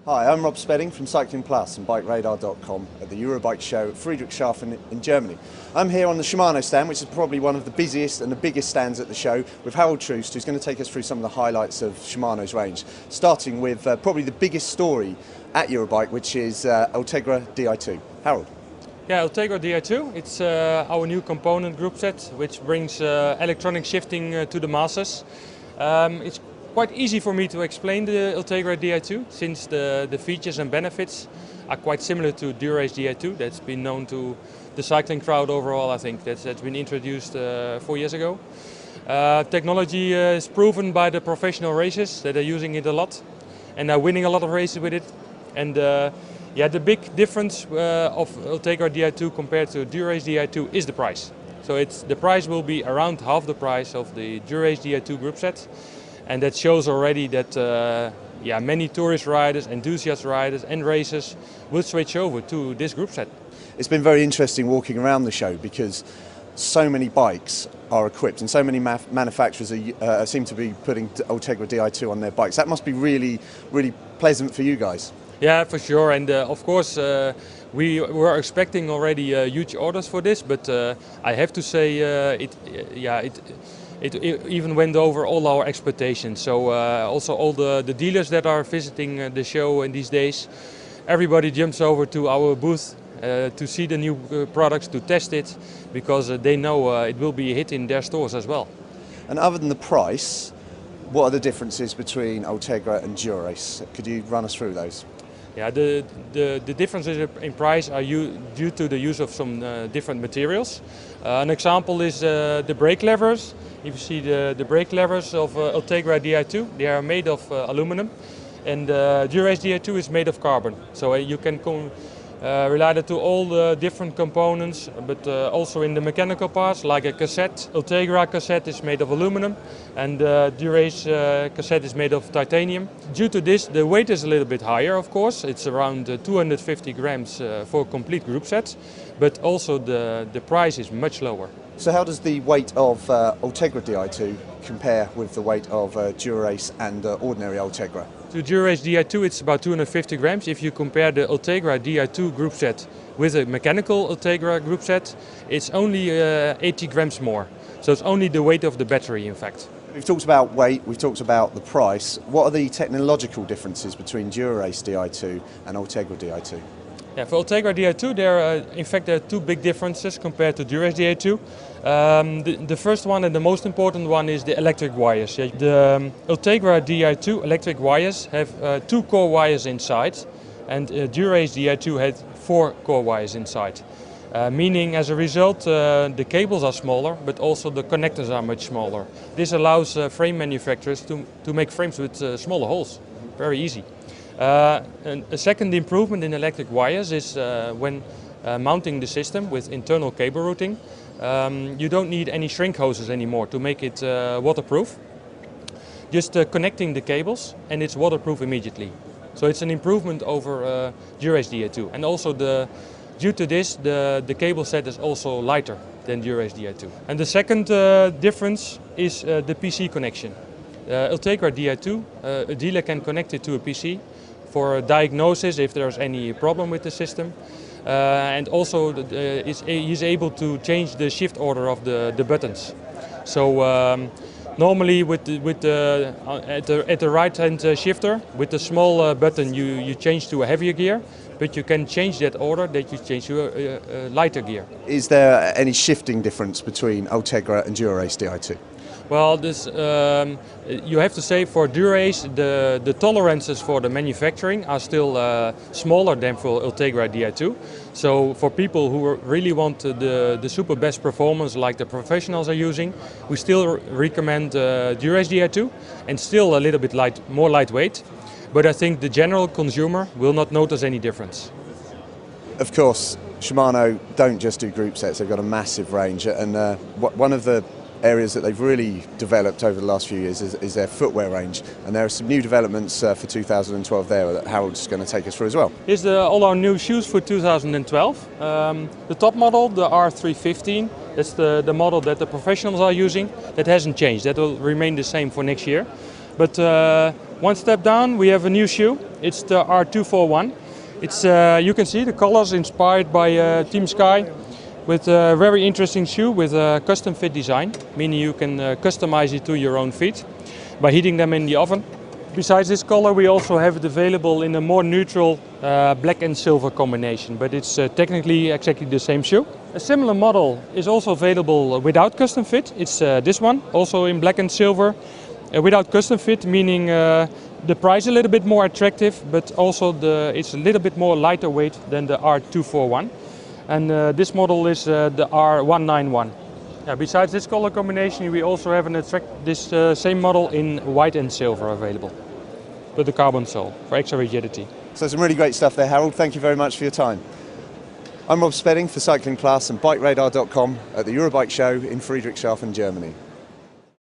Hi, I'm Rob Spedding from Cycling Plus and BikeRadar.com at the Eurobike show at Friedrichshafen in Germany. I'm here on the Shimano stand, which is probably one of the busiest and the biggest stands at the show, with Harold Troost, who's going to take us through some of the highlights of Shimano's range, starting with probably the biggest story at Eurobike, which is Ultegra Di2. Harold. Yeah, Ultegra Di2, it's our new component group set, which brings electronic shifting to the masses. It's quite easy for me to explain the Ultegra Di2, since the features and benefits are quite similar to Dura-Ace Di2. That's been known to the cycling crowd overall, I think. That's been introduced 4 years ago. Technology is proven by the professional racers that are using it a lot and are winning a lot of races with it. And yeah, the big difference of Ultegra Di2 compared to Dura-Ace Di2 is the price. So the price will be around half the price of the Dura-Ace Di2 group set. And that shows already that yeah, many tourist riders, enthusiast riders and racers will switch over to this group set. It's been very interesting walking around the show because so many bikes are equipped and so many manufacturers seem to be putting Ultegra Di2 on their bikes. That must be really, really pleasant for you guys. Yeah, for sure. And of course, we were expecting already huge orders for this, but I have to say it even went over all our expectations. So also all the dealers that are visiting the show in these days, everybody jumps over to our booth to see the new products, to test it, because they know it will be a hit in their stores as well. And other than the price, what are the differences between Ultegra and Dura-Ace? Could you run us through those? Yeah, the differences in price are due to the use of some different materials. An example is the brake levers. If you see the brake levers of Ultegra Di2, they are made of aluminum, and Dura-Ace Di2 is made of carbon. So you can rely to all the different components, but also in the mechanical parts, like a cassette. Ultegra cassette is made of aluminum, and Dura-Ace cassette is made of titanium. Due to this, the weight is a little bit higher, of course. It's around 250 grams for a complete group set, but also the price is much lower. So how does the weight of Ultegra Di2 compare with the weight of Dura-Ace and ordinary Ultegra? To Dura-Ace Di2 it's about 250 grams. If you compare the Ultegra Di2 group set with a mechanical Ultegra group set, it's only 80 grams more. So it's only the weight of the battery, in fact. We've talked about weight, we've talked about the price. What are the technological differences between Dura-Ace Di2 and Ultegra Di2? Yeah, for Ultegra Di2, there are two big differences compared to Dura-Ace Di2. The first one and the most important one is the electric wires. The Ultegra Di2 electric wires have 2 core wires inside, and Dura-Ace Di2 had 4 core wires inside. Meaning, as a result, the cables are smaller, but also the connectors are much smaller. This allows frame manufacturers to make frames with smaller holes. Very easy. And a second improvement in electric wires is when mounting the system with internal cable routing. You don't need any shrink hoses anymore to make it waterproof. Just connecting the cables and it's waterproof immediately. So it's an improvement over Dura-Ace Di2. And also due to this, the cable set is also lighter than Dura-Ace Di2. And the second difference is the PC connection. Ultegra Di2, a dealer can connect it to a PC for diagnosis if there's any problem with the system. And also he's able to change the shift order of the buttons. So normally at the right hand shifter, with the small button you change to a heavier gear, but you can change that order that you change to a lighter gear. Is there any shifting difference between Ultegra and Dura-Ace Di2? Well, you have to say for Dura-Ace the tolerances for the manufacturing are still smaller than for Ultegra Di2. So for people who really want the super best performance like the professionals are using, we still recommend Dura-Ace Di2 and still a little bit more lightweight. But I think the general consumer will not notice any difference. Of course, Shimano don't just do group sets, they've got a massive range, and one of the areas that they've really developed over the last few years is their footwear range, and there are some new developments for 2012 there that Harold's going to take us through as well. Here's all our new shoes for 2012. The top model, the R315, that's the model that the professionals are using. That hasn't changed, that will remain the same for next year. But One step down, we have a new shoe. It's the R241. It's you can see the colors inspired by Team Sky, with a very interesting shoe with a custom fit design, meaning you can customize it to your own feet by heating them in the oven. Besides this color, we also have it available in a more neutral black and silver combination, but it's technically exactly the same shoe. A similar model is also available without custom fit. It's this one, also in black and silver, without custom fit, meaning the price a little bit more attractive, but also it's a little bit more lighter weight than the R241. And this model is the R191. Besides this color combination, we also have this same model in white and silver available, with the carbon sole for extra rigidity. So some really great stuff there, Harold. Thank you very much for your time. I'm Rob Spedding for Cycling Plus and BikeRadar.com at the Eurobike show in Friedrichshafen, Germany.